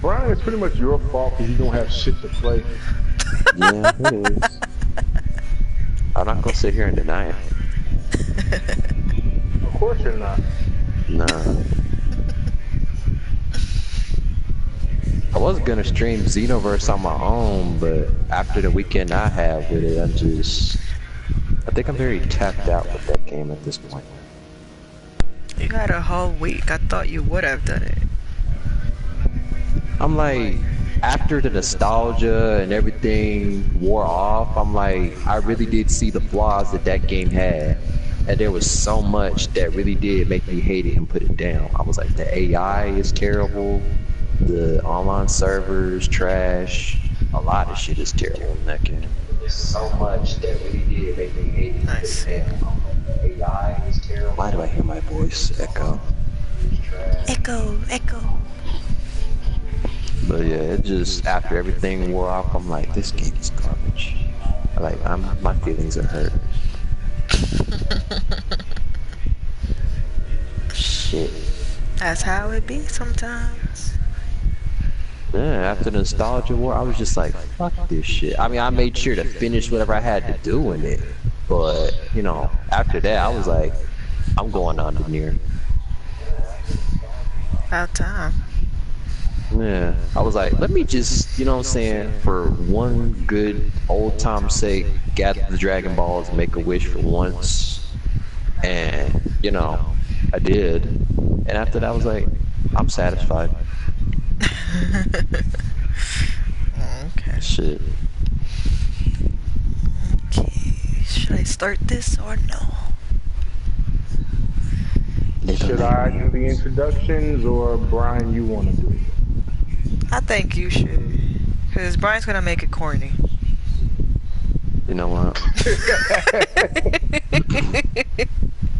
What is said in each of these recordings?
Brian, it's pretty much your fault because you don't have shit to play. Yeah, it is. I'm not gonna sit here and deny it. Of course you're not. Nah. I was gonna stream Xenoverse on my own, but after the weekend I had with it, I think I'm very tapped out with that game at this point. You had a whole week. I thought you would have done it. I'm like, after the nostalgia and everything wore off, I'm like, I really did see the flaws that that game had. And there was so much that really did make me hate it and put it down. I was like, the AI is terrible. The online servers, trash. A lot of shit is terrible in that game. There's so much that really did make me hate it. I see. The AI is terrible. Why do I hear my voice echo? Echo, echo. But yeah, it just, after everything wore off, I'm like, this game is garbage. Like, my feelings are hurt. Shit. That's how it be sometimes. Yeah, after the nostalgia war, I was just like, fuck this shit. I mean, I made sure to finish whatever I had to do in it. But, you know, after that, I was like, I'm going on to near. About time. Yeah, I was like, let me just, you know what I'm saying, for one good old time's sake, gather the Dragon Balls, make a wish for once. And, you know, I did. And after that, I was like, I'm satisfied. Okay. Shit. Okay. Should I start this or no? Should I do the introductions or Brian, you want to do it? I think you should. Because Brian's gonna make it corny. You know what?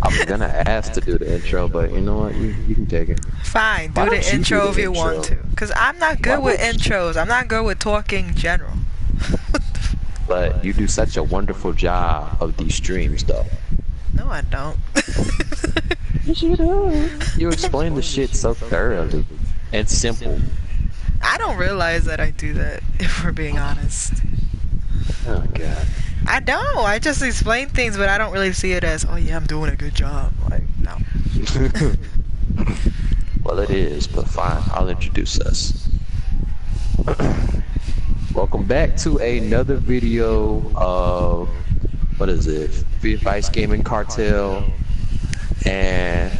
I was gonna ask to do the intro, but you know what? You can take it. Fine, Why do don't the you intro do if the you want intro? to. Because I'm not good Why with don't you- intros. I'm not good with talking general. But you do such a wonderful job of these streams, though. No, I don't. Yes, you do. You explain the shit so thoroughly and simple. I don't realize that I do that, if we're being honest. Oh god. I don't. I just explain things, but I don't really see it as, oh yeah, I'm doing a good job. Like, no. Well, it is, but fine. I'll introduce us. Welcome back to another video of, what is it? Vice Gaming Cartel. And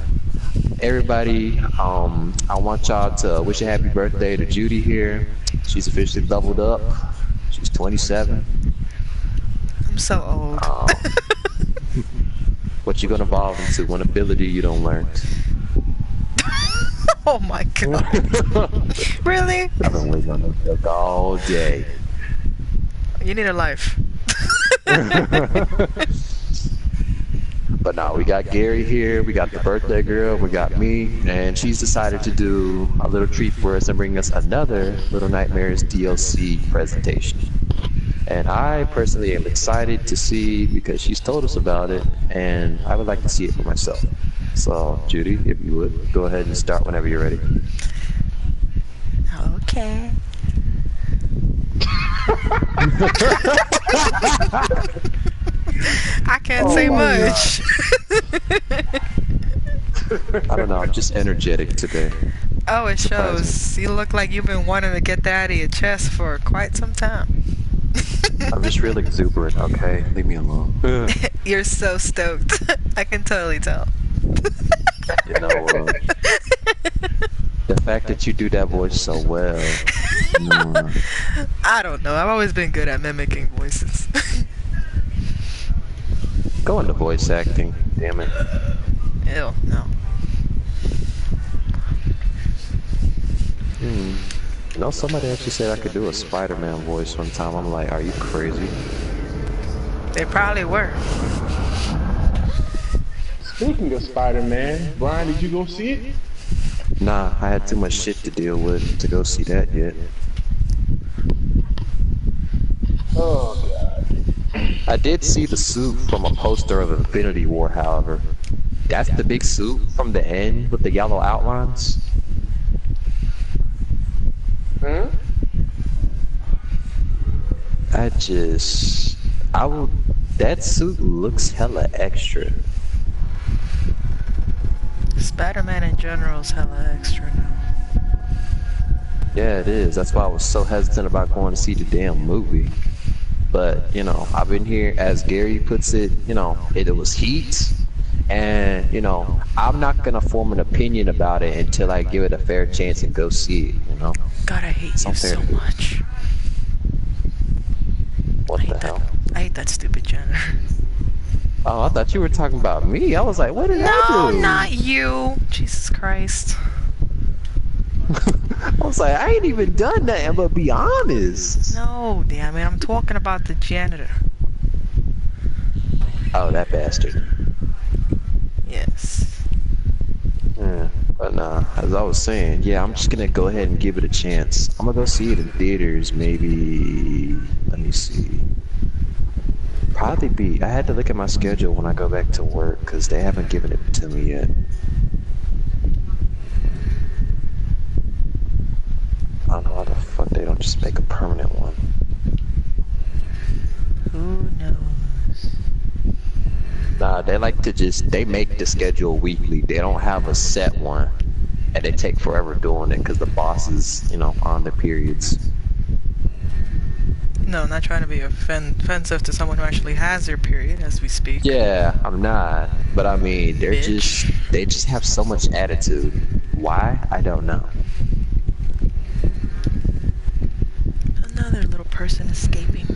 everybody, I want y'all to wish a happy birthday to Judy here. She's officially leveled up. She's 27. I'm so old. What you gonna evolve into? One ability you don't learn. Oh my god. Really? I've been waiting on this book all day. You need a life. But no, we got Gary here, we got the birthday girl, we got me, and she's decided to do a little treat for us and bring us another Little Nightmares DLC presentation. And I personally am excited to see, because she's told us about it, and I would like to see it for myself. So, Judy, if you would, go ahead and start whenever you're ready. Okay. I can't say much. I don't know, I'm just energetic today. Oh, it shows. You look like you've been wanting to get that out of your chest for quite some time. I'm just real exuberant, okay? Leave me alone. You're so stoked. I can totally tell. You know, the fact that you do that voice so well. I don't know. I've always been good at mimicking voices. Go into voice acting, damn it. Ew, no. You know, somebody actually said I could do a Spider-Man voice one time. I'm like, are you crazy? They probably were. Speaking of Spider-Man, Brian, did you go see it? Nah, I had too much shit to deal with to go see that yet. Oh god. I did see the suit from a poster of Infinity War, however. That's the big suit from the end with the yellow outlines? Hmm? I will. That suit looks hella extra. Spider-Man in general is hella extra now. Yeah, it is. That's why I was so hesitant about going to see the damn movie. But, you know, I've been here, as Gary puts it, you know, it was heat. And, you know, I'm not going to form an opinion about it until I give it a fair chance and go see it, you know? God, I hate you so much. What the hell? I hate that stupid janitor. Oh, I thought you were talking about me. I was like, what did I do? No, not you. Jesus Christ. I was like, I ain't even done nothing, but be honest. No, damn it. I'm talking about the janitor. Oh, that bastard. Yes. Yeah, but nah, as I was saying, yeah, I'm just gonna go ahead and give it a chance. I'm gonna go see it in theaters, maybe, let me see. Probably be, I had to look at my schedule when I go back to work, because they haven't given it to me yet. I don't know why the fuck they don't just make a permanent one. Who knows? Nah, they like to just, they make the schedule weekly. They don't have a set one. And they take forever doing it because the bosses, you know, on the periods. No, I'm not trying to be offensive to someone who actually has their period as we speak. Yeah, I'm not. But I mean, they just have so much attitude. Why? I don't know. Another little person escaping.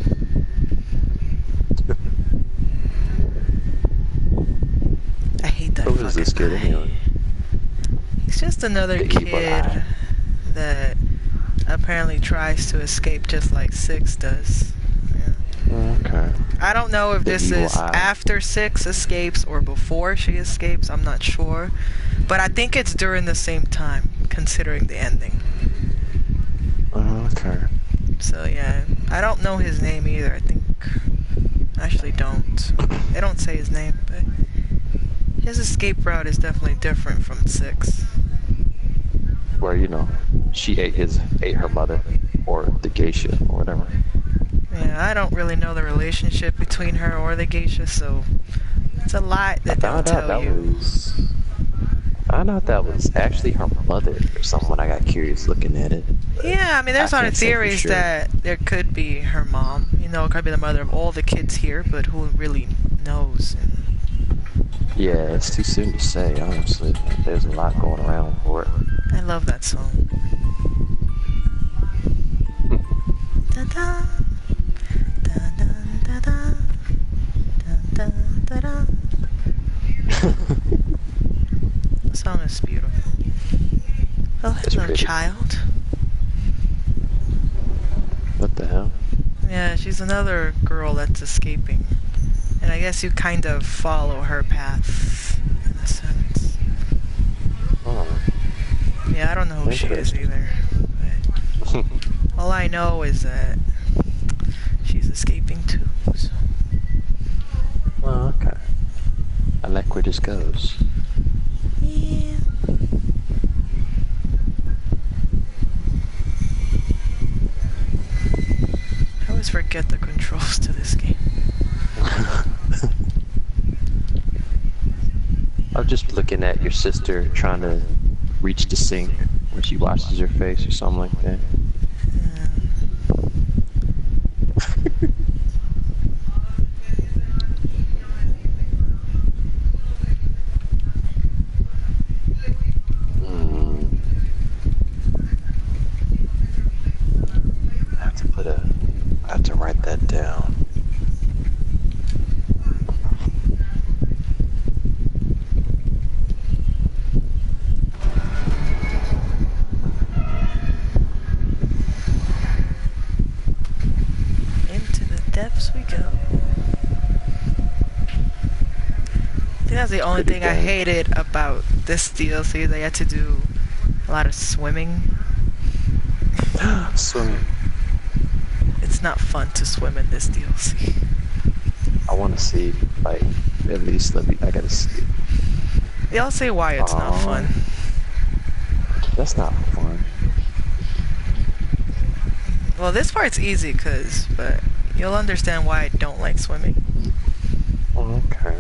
I hate that. Who is this kid anyway? He's just another kid that apparently tries to escape just like Six does. Yeah. Okay. I don't know if this is after Six escapes or before she escapes. I'm not sure. But I think it's during the same time, considering the ending. Okay. So yeah, I don't know his name either. I actually don't. They don't say his name, but his escape route is definitely different from Six. Where, you know, she ate her mother, or the geisha, or whatever. Yeah, I don't really know the relationship between her or the geisha, so it's a lot that they'll tell you. I found out that was actually her mother or something when I got curious looking at it. Yeah, I mean, there's a lot of theories that there could be her mom. You know, it could be the mother of all the kids here, but who really knows? Yeah, it's too soon to say, honestly. There's a lot going around for it. I love that song. Da-da, da-da, da-da, da-da, da-da. The song is beautiful. Oh, hello, child. What the hell? Yeah, she's another girl that's escaping. And I guess you kind of follow her path, in a sense. Oh. Yeah, I don't know who she is either. But all I know is that she's escaping too, so. Oh, okay. I like where this goes. Yeah. I always forget the controls to this game. I'm just looking at your sister trying to reach the sink when she washes her face or something like that. I have to write that down. Into the depths we go. I think that's the only thing I hated about this DLC. They had to do a lot of swimming. Swimming. It's not fun to swim in this DLC. I want to see, like, at least I gotta see. Y'all say why it's not fun. That's not fun. Well, this part's easy, but you'll understand why I don't like swimming. Okay.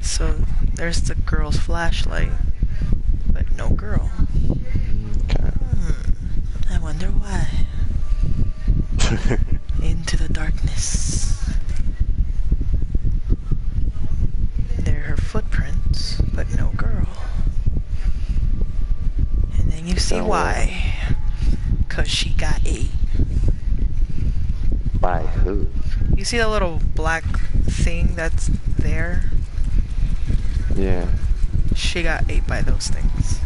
So, there's the girl's flashlight, but no girl. Okay. I wonder why. Into the darkness. There are her footprints, but no girl. And then you see why. 'Cause she got ate. By who? You see the little black thing that's there? Yeah. She got ate by those things.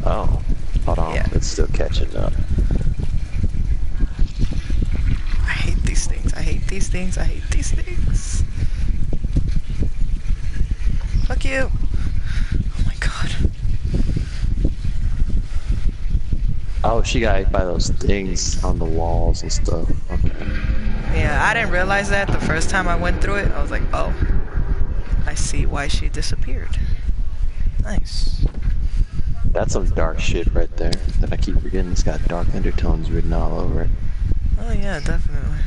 Oh. Hold on. Yeah. It's still catching up. I hate these things. I hate these things. I hate these things. Fuck you. Oh my god. Oh, she got ate by those things on the walls and stuff. Okay. Yeah, I didn't realize that the first time I went through it. I was like, oh. I see why she disappeared. Nice. That's some dark shit right there that I keep forgetting. It's got dark undertones written all over it. Oh yeah, definitely.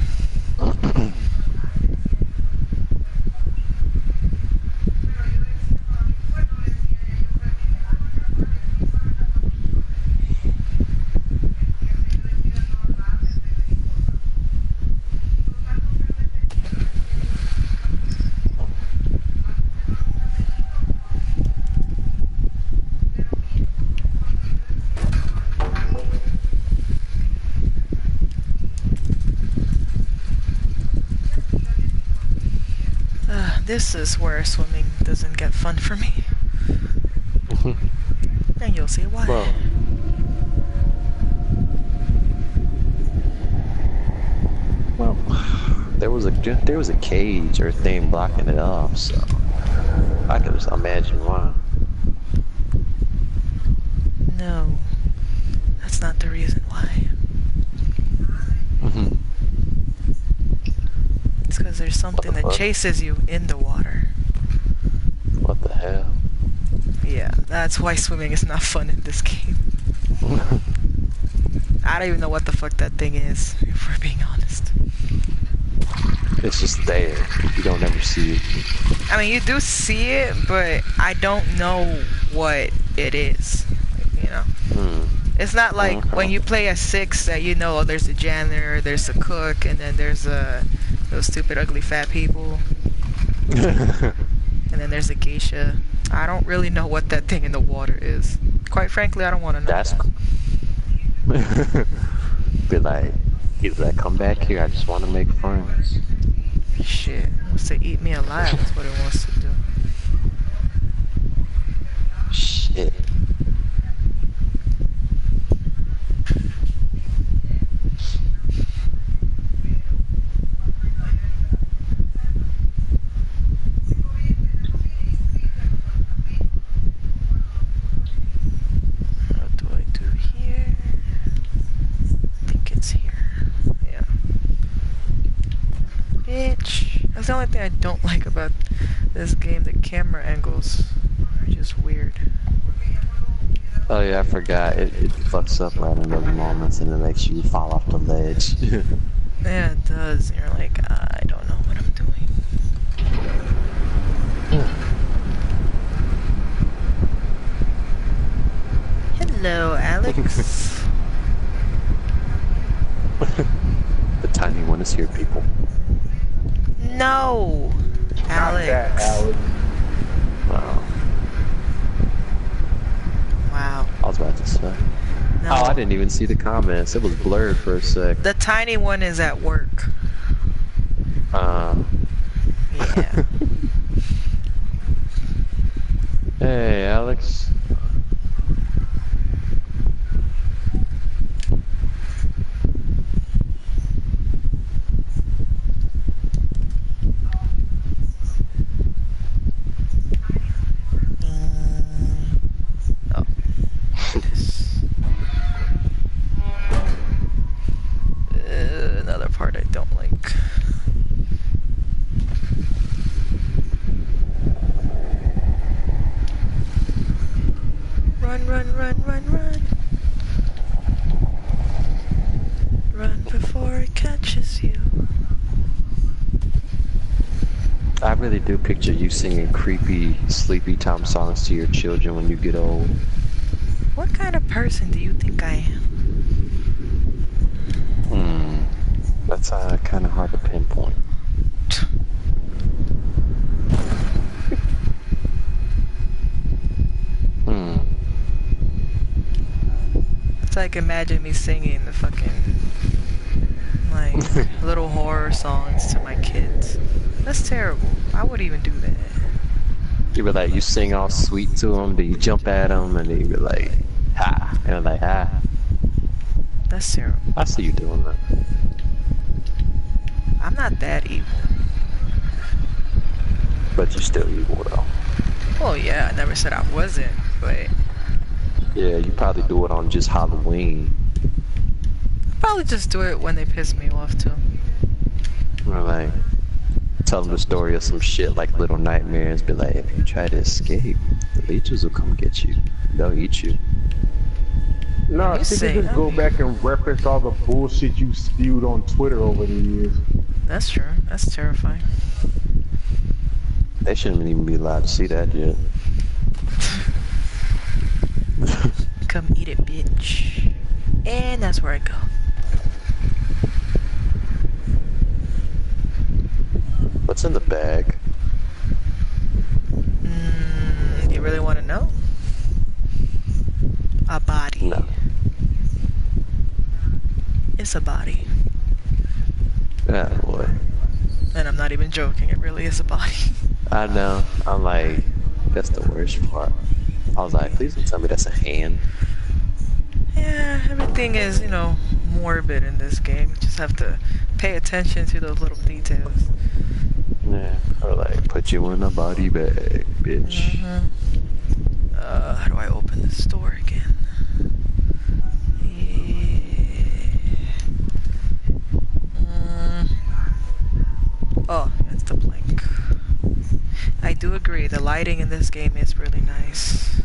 This is where swimming doesn't get fun for me. And you'll see why. Well, there was a cage or thing blocking it off, so I can just imagine why. No, that's not the reason why. It's because there's something that chases you in the water. What the hell? Yeah, that's why swimming is not fun in this game. I don't even know what the fuck that thing is, if we're being honest. It's just there. You don't ever see it. I mean, you do see it, but I don't know what it is. You know? It's not like when you play a 6 that you know, oh, there's a janitor, there's a cook, and then there's those stupid ugly fat people. And then there's a geisha. I don't really know what that thing in the water is. Quite frankly, I don't want to know. That's be like, come back here. I just want to make friends. Shit, it wants to eat me alive. That's what it wants to do. Shit. What do I do here? I think it's here. Yeah. Bitch. That's the only thing I don't like about this game. The camera angles are just weird. Oh yeah, I forgot. It fucks up right in those moments and it makes you fall off the ledge. Yeah, it does. And you're like, I don't know what I'm doing. Hello, Alex. The tiny one is here, people. No, Alex. Not that, Alex. Wow. Wow. I was about to say. No. Oh, I didn't even see the comments. It was blurred for a sec. The tiny one is at work. Yeah. Hey, Alex. Oh. Another part I don't like. Run, run, run, run, run. Run before it catches you. I really do picture you singing creepy, sleepy time songs to your children when you get old. What kind of person do you think I am? That's kind of hard to pinpoint. It's like imagine me singing the fucking like little horror songs to my kids. That's terrible. I wouldn't even do that. You be like, you sing all sweet to them, then you jump at them, and then you be like, ha, and they're like, ha. That's terrible. I see you doing that. I'm not that evil. But you're still evil though. Well, yeah, I never said I wasn't, but Yeah, you probably do it on just Halloween. probably just do it when they piss me off too. Or like, tell them the story of some shit like Little Nightmares. Be like, if you try to escape, the leeches will come get you. They'll eat you. No, I think you just go back and reference all the bullshit you spewed on Twitter over the years. That's true. That's terrifying. They shouldn't even be allowed to see that yet. Come eat it, bitch. And that's where I go. What's in the bag? You really want to know? A body. No. It's a body. Ah, boy. And I'm not even joking, it really is a body. I know. I'm like, that's the worst part. I was like, please don't tell me that's a hand. Yeah, everything is, you know, morbid in this game. You just have to pay attention to those little details. Yeah. Or like, put you in a body bag, bitch. How do I open this door again? Oh, that's the blank. I do agree, the lighting in this game is really nice.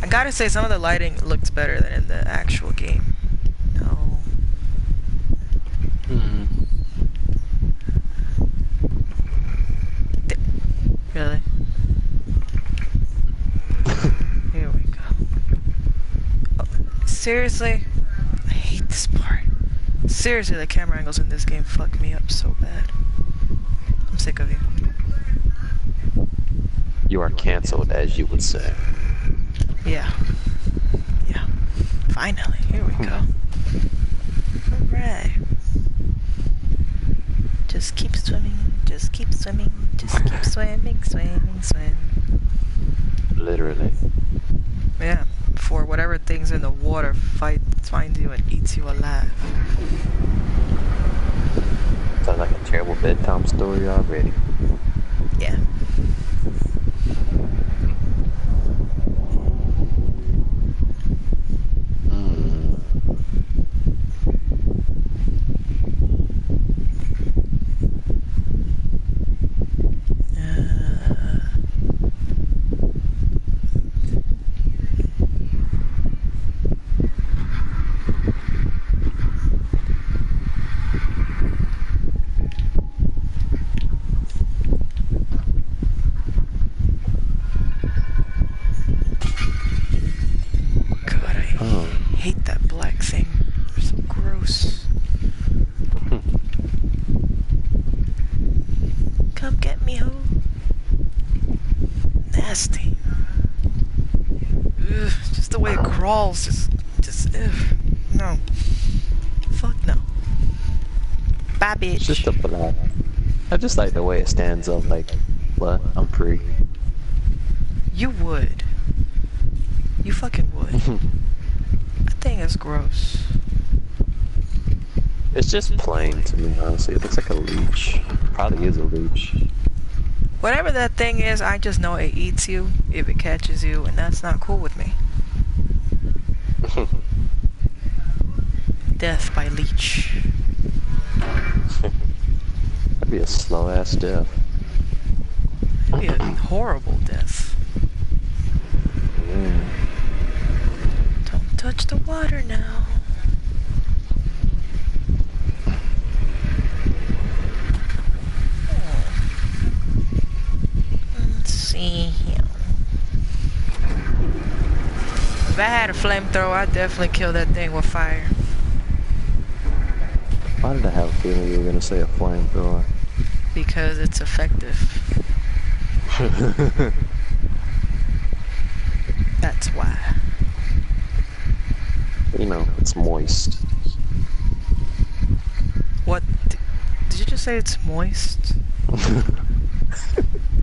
I gotta say, some of the lighting looks better than in the actual game. No. Really? Here we go. Oh, seriously? I hate this part. Seriously, the camera angles in this game fuck me up so bad. I'm sick of you. You are canceled, as you would say. Yeah. Yeah. Finally, here we go. Alright. Just keep swimming, just keep swimming, just keep swimming, swimming, swim. Literally. Yeah, before whatever thing's in the water finds you and eats you alive. Sounds like a terrible bedtime story already. Yeah. Hate that black thing. They're so gross. Come get me, ho. Nasty. Ugh, just the way it crawls, just ugh. No. Fuck no. Bye, bitch. It's just a black. I just like the way it stands up, like, what? I'm free. You would. You fucking would. That thing is gross. It's just plain to me, honestly. It looks like a leech. Probably is a leech. Whatever that thing is, I just know it eats you if it catches you, and that's not cool with me. Death by leech. That'd be a slow ass death. That'd be a horrible death. Yeah. touch the water now. Let's see here. If I had a flamethrower, I'd definitely kill that thing with fire. Why did I have a feeling you were gonna say a flamethrower? Because it's effective. That's why. You know, it's moist. What? Did you just say it's moist?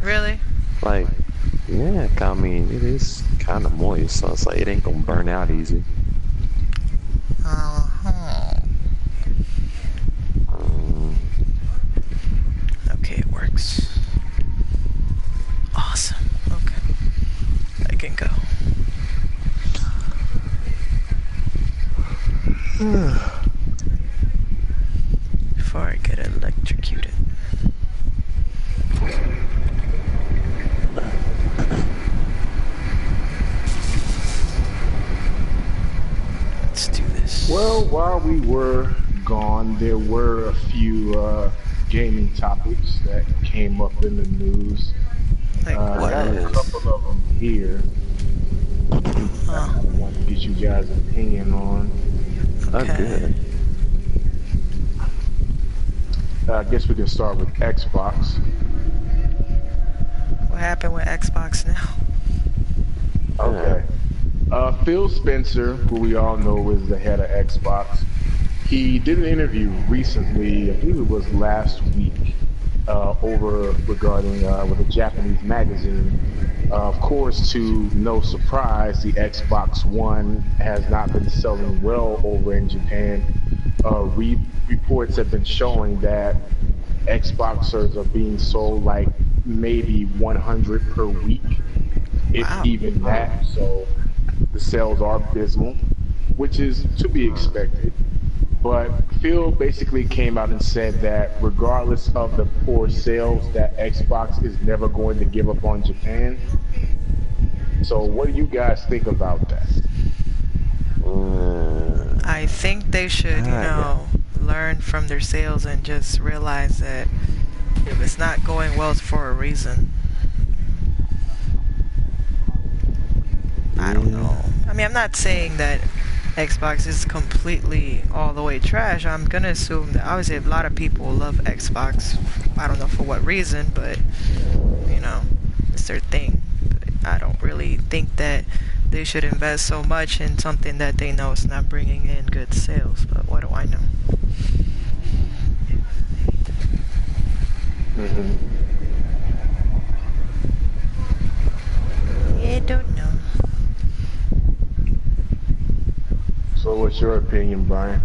Really? Like, yeah, I mean, it is kind of moist, so it's like, it ain't gonna burn out easy. Okay, it works. Awesome. Okay. I can go. Before I get electrocuted. Let's do this. Well, while we were gone, there were a few gaming topics that came up in the news. Like I what? got a couple of them here. I want to get you guys' opinion on. Okay. Good. I guess we can start with Xbox. What happened with Xbox now? Okay. Phil Spencer, who we all know is the head of Xbox, he did an interview recently, I believe it was last week, regarding with a Japanese magazine. Of course, to no surprise, the Xbox One has not been selling well over in Japan. Reports have been showing that Xboxers are being sold like maybe 100 per week, if even that. So the sales are abysmal, which is to be expected. But Phil basically came out and said that regardless of the poor sales, that Xbox is never going to give up on Japan. So what do you guys think about that? I think they should, learn from their sales and just realize that if it's not going well, it's for a reason. I don't know. I mean, I'm not saying that Xbox is completely all the way trash. I'm gonna assume that obviously a lot of people love Xbox. I don't know for what reason, but it's their thing. But I don't really think that they should invest so much in something that they know is not bringing in good sales. But what do I know? I don't know. So what's your opinion, Brian?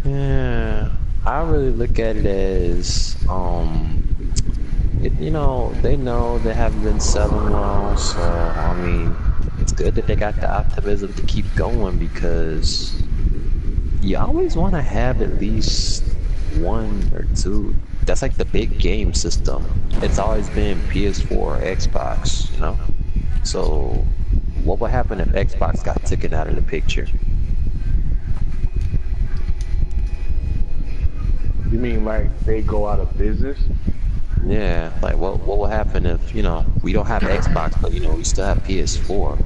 Yeah, I really look at it as, they know they haven't been selling well, so, I mean, it's good that they got the optimism to keep going, because you always want to have at least one or two. That's like the big game system. It's always been PS4 or Xbox, So, what would happen if Xbox got taken out of the picture? You mean like they go out of business? Yeah, like what will happen if, we don't have Xbox, but, we still have PS4?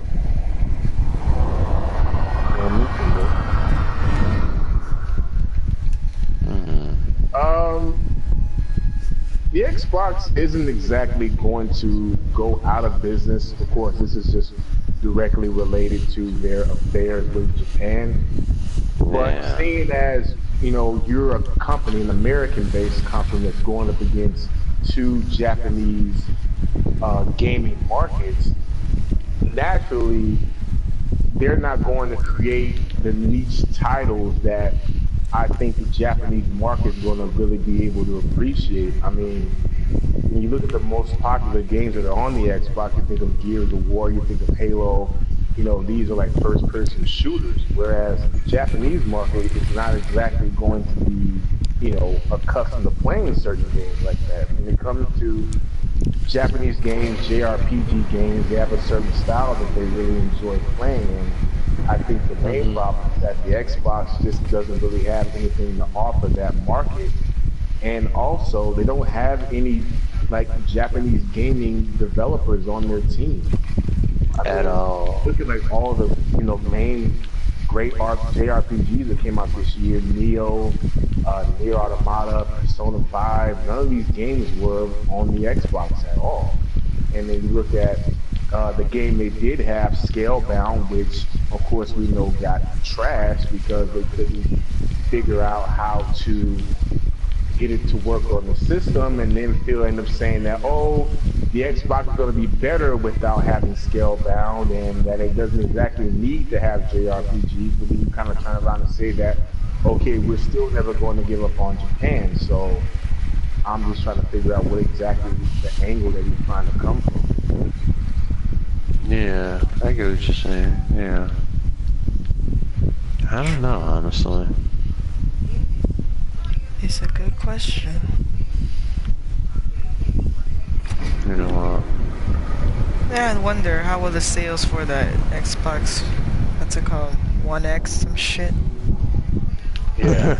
The Xbox isn't exactly going to go out of business. Of course, this is just directly related to their affairs with Japan. But seeing as, you're a company, an American-based company that's going up against two Japanese gaming markets, naturally, they're not going to create the niche titles that I think the Japanese market is going to really be able to appreciate. I mean, when you look at the most popular games that are on the Xbox, you think of Gears of War, you think of Halo, these are like first-person shooters, whereas the Japanese market is not exactly going to be, accustomed to playing certain games like that. When it comes to Japanese games, JRPG games, they have a certain style that they really enjoy playing, and I think the main problem is that the Xbox just doesn't really have anything to offer that market, and also they don't have any like Japanese gaming developers on their team. I At mean, all. look at like all the main great JRPGs that came out this year: Neo, Nier Automata, Persona 5. None of these games were on the Xbox at all. And then you look at the game they did have, Scalebound, which of course we know got trashed because they couldn't figure out how to get it to work on the system, and then Phil ended up saying that, oh, the Xbox is going to be better without having Scalebound, and that it doesn't exactly need to have JRPGs, but then you kind of turn around and say that, okay, we're still never going to give up on Japan, so I'm just trying to figure out what exactly the angle that he's trying to come from. Yeah, I get what you're saying. Yeah. I don't know, honestly. It's a good question. You know what? Yeah, I wonder how will the sales for the Xbox, what's it called, One X, some shit? Yeah.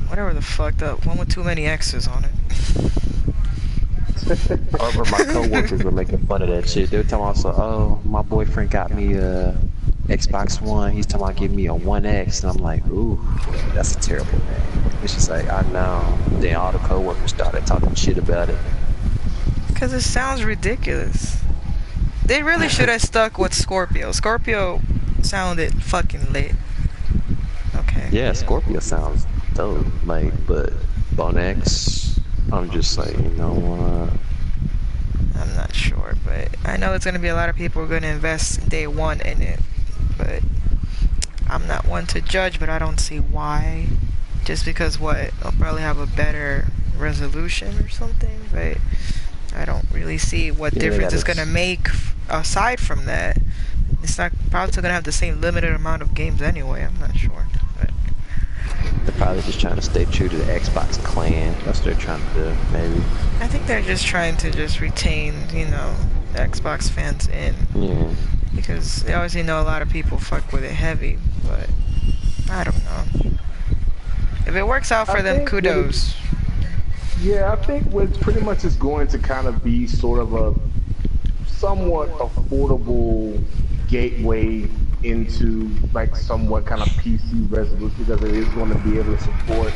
Whatever the fuck, that one with too many X's on it. However, my coworkers were making fun of that shit. They were talking also, oh, my boyfriend got me a Xbox One. He's talking about giving me a One X, and I'm like, ooh, that's a terrible name. It's just like, I know. Then all the coworkers started talking shit about it. Because it sounds ridiculous. They really should have stuck with Scorpio. Scorpio sounded fucking lit. Okay. Yeah, Scorpio sounds dope. Like, but One X, I'm just like, you know what? I'm not sure, but I know it's going to be a lot of people who are going to invest day one in it. But I'm not one to judge, but I don't see why. Just because what? They'll probably have a better resolution or something, but I don't really see what difference it's going to make aside from that. It's not probably still going to have the same limited amount of games anyway. I'm not sure. But They're probably just trying to stay true to the Xbox clan. That's what they're trying to do, maybe. I think they're just trying to just retain, you know, the Xbox fans in. Yeah. Because they obviously know a lot of people fuck with it heavy, but I don't know. If it works out for them, kudos. Yeah, I think what pretty much is going to kind of be sort of a somewhat affordable gateway into like somewhat kind of PC resolution, because it is going to be able to support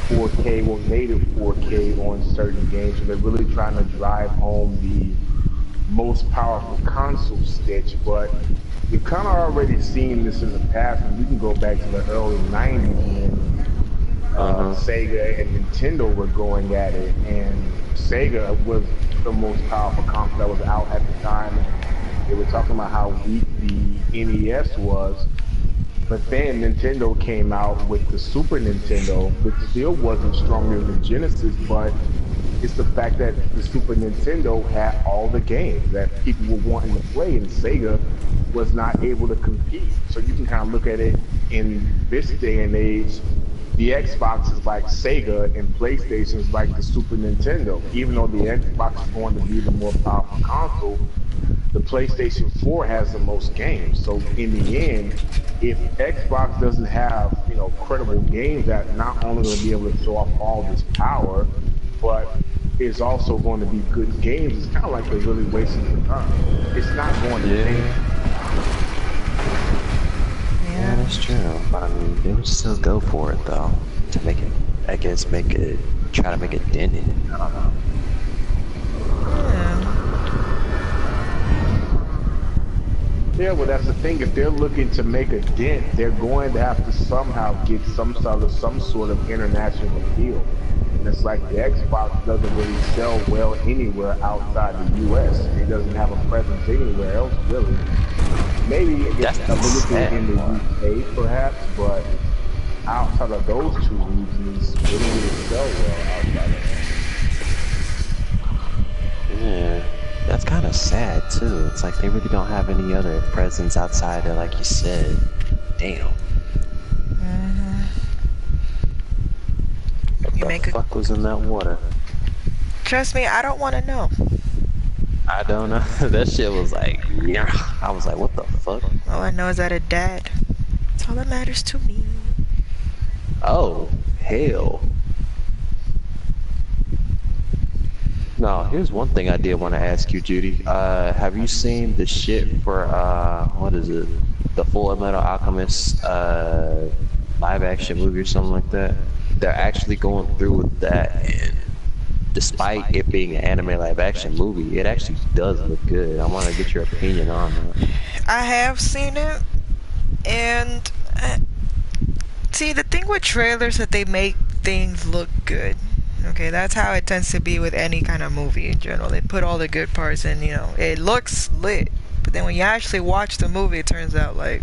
4K or native 4K on certain games. So they're really trying to drive home the most powerful console stitch, but we've kind of already seen this in the past, and we can go back to the early 90s when Sega and Nintendo were going at it, and Sega was the most powerful console that was out at the time, and they were talking about how weak the NES was, but then Nintendo came out with the Super Nintendo, which still wasn't stronger than Genesis, but it's the fact that the Super Nintendo had all the games that people were wanting to play, and Sega was not able to compete. So you can kind of look at it in this day and age. The Xbox is like Sega, and PlayStation is like the Super Nintendo. Even though the Xbox is going to be the more powerful console, the PlayStation 4 has the most games. So in the end, if Xbox doesn't have, you know, credible games that not only going to be able to show off all this power, but is also going to be good games, it's kind of like they're really wasting their time. It's not going to change. Yeah, that's true. But I mean, they would still go for it though, to make it. I guess try to make a dent in it. I don't know. Yeah, well, that's the thing. If they're looking to make a dent, they're going to have to somehow get some sort of international appeal. And it's like the Xbox doesn't really sell well anywhere outside the U.S. It doesn't have a presence anywhere else, really. Maybe it gets a little bit in the UK, perhaps, but outside of those two regions, it doesn't really sell well outside of that. Yeah, that's kind of sad too. It's like they really don't have any other presence outside of, like you said. Damn. What the fuck was in that water? Trust me, I don't want to know. I don't know. That shit was like, yeah. I was like, what the fuck? All I know is that it died. That's all that matters to me. Oh, hell. Now, here's one thing I did want to ask you, Judy. Have you seen the shit for, what is it? The Full Metal Alchemist, live action movie or something like that? They're actually going through with that, and despite it being an anime live action movie, it actually does look good. I want to get your opinion on that. I have seen it, and see, the thing with trailers that they make things look good. Okay, that's how it tends to be with any kind of movie in general. They put all the good parts in, you know, it looks lit, but then when you actually watch the movie, it turns out like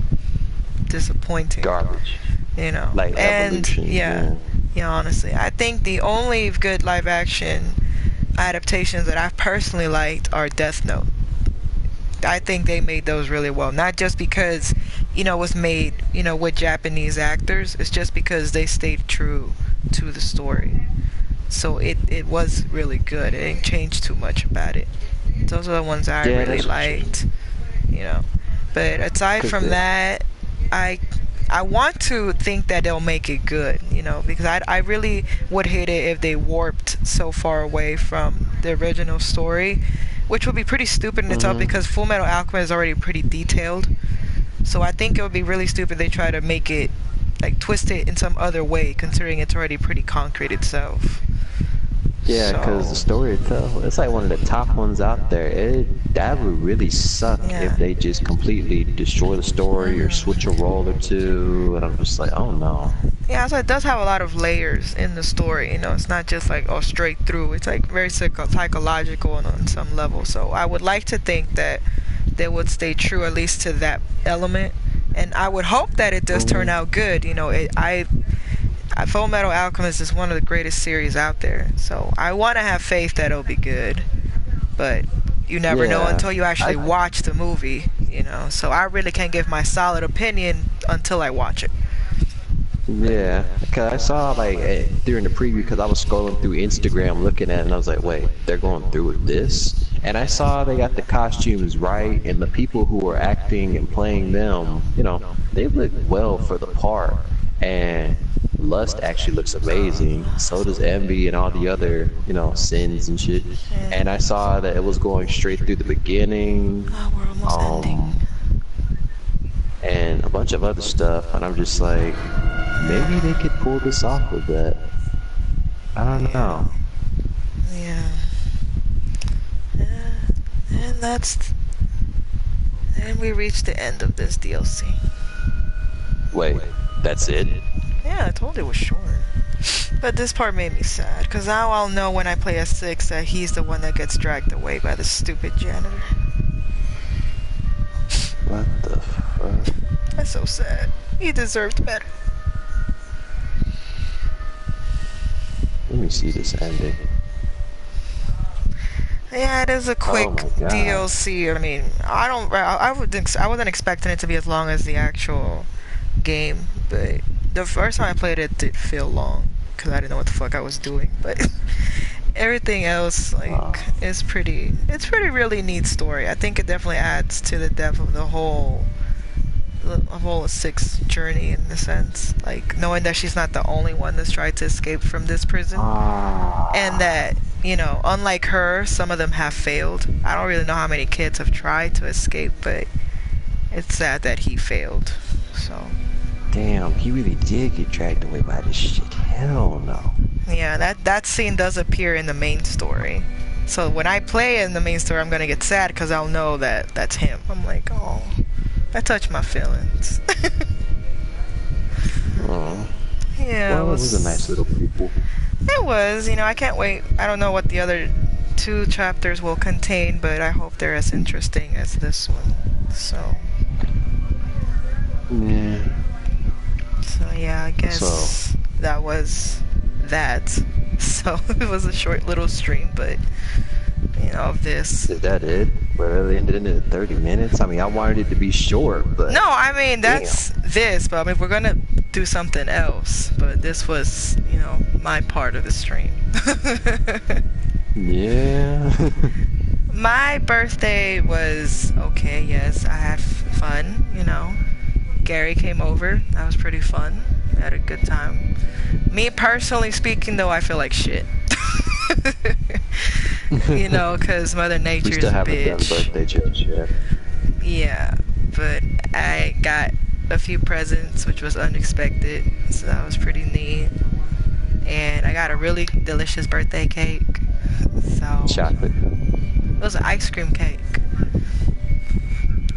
disappointing. Garbage. You know, Like and Evolution. yeah, honestly, I think the only good live action adaptations that I've personally liked are Death Note. I think they made those really well, not just because, you know, it was made, you know, with Japanese actors. It's just because they stayed true to the story. So it was really good. It didn't change too much about it. Those are the ones I really liked, you know. But aside from that, I want to think that they'll make it good, you know, because I really would hate it if they warped so far away from the original story, which would be pretty stupid in itself because Full Metal Alchemist is already pretty detailed. So I think it would be really stupid if they try to make it, like, twist it in some other way, considering it's already pretty concrete itself. Yeah, because the story itself, it's like one of the top ones out there. That would really suck if they just completely destroy the story or switch a role or two. And I'm just like, oh no. Yeah, so it does have a lot of layers in the story. You know, it's not just like, oh, straight through. It's like very psychological on some level. So I would like to think that they would stay true at least to that element. And I would hope that it does turn out good. You know, Full Metal Alchemist is one of the greatest series out there, so I want to have faith that it'll be good, but you never know until you actually watch the movie, you know, so I really can't give my solid opinion until I watch it. Yeah, because I saw, like, during the preview, because I was scrolling through Instagram looking at it, and I was like, wait, they're going through with this? And I saw they got the costumes right, and the people who were acting and playing them, you know, they look well for the part, and Lust actually looks amazing. So does Envy and all the other, you know, sins and shit. And I saw that it was going straight through the beginning. Oh, we're almost ending. And a bunch of other stuff. And I'm just like, maybe they could pull this off with that. I don't know. Yeah. And we reached the end of this DLC. Wait, that's it? Yeah, I told you it was short. But this part made me sad, because now I'll know when I play a 6 that he's the one that gets dragged away by the stupid janitor. What the fuck? That's so sad. He deserved better. Let me see this ending. Yeah, it is a quick DLC. I mean, I wasn't expecting it to be as long as the actual game, but the first time I played it did feel long because I didn't know what the fuck I was doing. But everything else, like, it's pretty really neat story. I think it definitely adds to the depth of the whole 6 journey in a sense. Like, knowing that she's not the only one that's tried to escape from this prison, and that, you know, unlike her, some of them have failed. I don't really know how many kids have tried to escape, but it's sad that he failed. So. Damn, he really did get dragged away by this shit. Hell no. Yeah, that scene does appear in the main story. So when I play in the main story, I'm gonna get sad because I'll know that that's him. I'm like, oh, that touched my feelings. Yeah, well, it was a nice little prequel. It was, you know, I can't wait. I don't know what the other 2 chapters will contain, but I hope they're as interesting as this one. So. Yeah. So yeah, I guess that was that. So it was a short little stream, but you know, of this. Is that it? Well, it ended in 30 minutes. I mean, I wanted it to be short, but no, I mean that's this. But I mean, we're gonna do something else. But this was, you know, my part of the stream. Yeah. My birthday was okay, yes. I had fun, you know. Gary came over. That was pretty fun. I had a good time. Me personally speaking, though, I feel like shit. You know, because Mother Nature's We still a haven't done bitch. birthday jokes yet. Yeah, but I got a few presents, which was unexpected, so that was pretty neat. And I got a really delicious birthday cake. So Chocolate. it was an ice cream cake,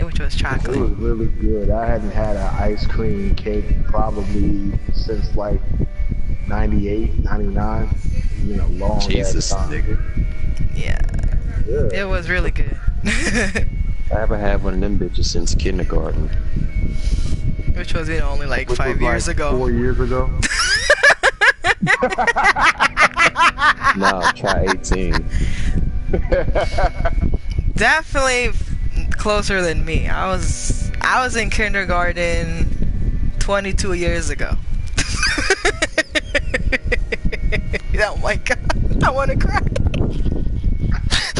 which was It chocolate. was really good. I hadn't had an ice cream cake probably since like 98, 99. You know, long Jesus, ass time. nigga. Yeah, Yeah. it was really good. I haven't had one of them bitches since kindergarten. Which was, you know, only like Which 5 was years like ago. 4 years ago. No, try 18. Definitely closer than me. I was in kindergarten 22 years ago. Oh my god, I want to cry.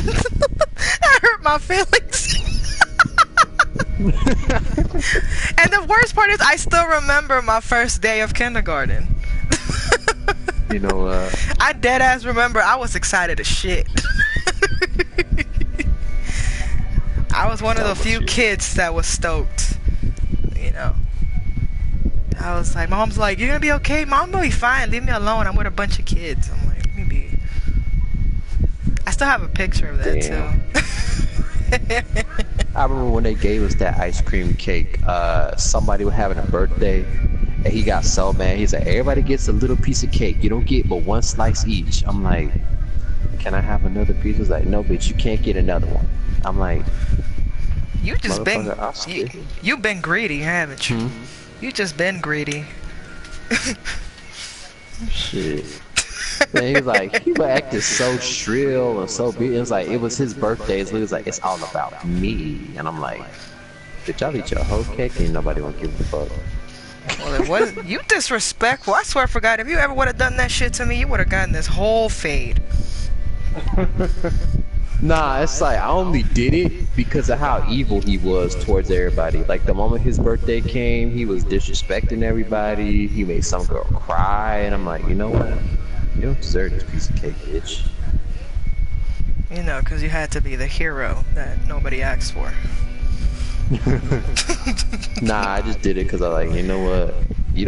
That hurt my feelings. And the worst part is I still remember my first day of kindergarten. You know, I dead ass remember I was excited as shit. I was one of the few kids that was stoked. You know. I was like, Mom's like, "You're gonna be okay? Mom will be fine. Leave me alone. I'm with a bunch of kids." I'm like, let me be. I still have a picture of that Damn. too. I remember when they gave us that ice cream cake. Somebody was having a birthday, and he got so mad. He's like, "Everybody gets a little piece of cake. You don't get but one slice each." I'm like, "Can I have another piece?" He's like, "No, bitch, you can't get another one." I'm like, You just been "Motherfucker, I'll split it." you've been greedy, haven't you? You just been greedy. Shit. Man, he was like, he was acting so shrill and so big. It was like, it was his birthday, so he was like, "It's all about me." And I'm like, "Did y'all eat your whole cake?" And nobody want to give a fuck. Well, it was you disrespectful. I swear for God, if you ever would have done that shit to me, you would have gotten this whole fade. Nah, it's like, I only did it because of how evil he was towards everybody. Like, the moment his birthday came, he was disrespecting everybody. He made some girl cry, and I'm like, you know what? You don't deserve this piece of cake, bitch. You know, because you had to be the hero that nobody asked for. Nah, I just did it because I like, you know what? You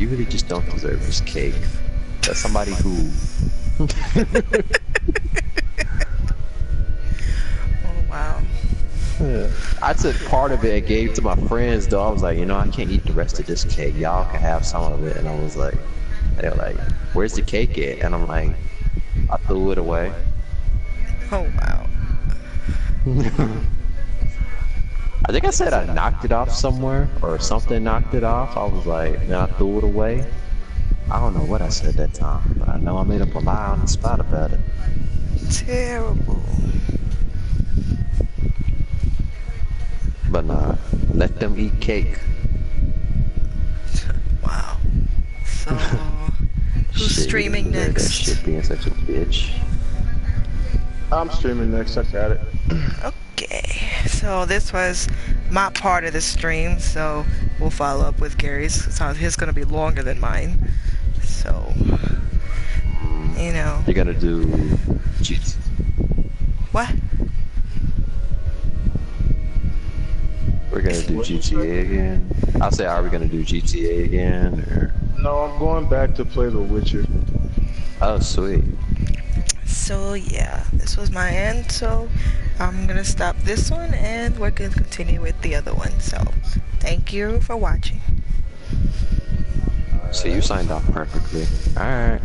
really just don't deserve this cake. That's somebody who... Wow. I took part of it and gave to my friends, though. I was like, you know, I can't eat the rest of this cake. Y'all can have some of it. And I was like, they were like, "Where's the cake at?" And I'm like, I threw it away. Oh, wow. I think I said I knocked it off somewhere, or something knocked it off. I was like, then I threw it away. I don't know what I said that time, but I know I made up a lie on the spot about it. Terrible. But nah, let them eat cake. Wow. So, who's Shit, streaming you deserve next? That shit being such a bitch. I'm streaming next. I got it. Okay, so this was my part of the stream, so we'll follow up with Gary's. So his gonna be longer than mine. So, you know. You're gonna do GT. What? We're gonna do GTA again. I'll say, are we gonna do GTA again, or? No, I'm going back to play The Witcher. Oh, sweet. So yeah, this was my end, so I'm gonna stop this one and we're gonna continue with the other one. So thank you for watching. So you signed off perfectly. Alright.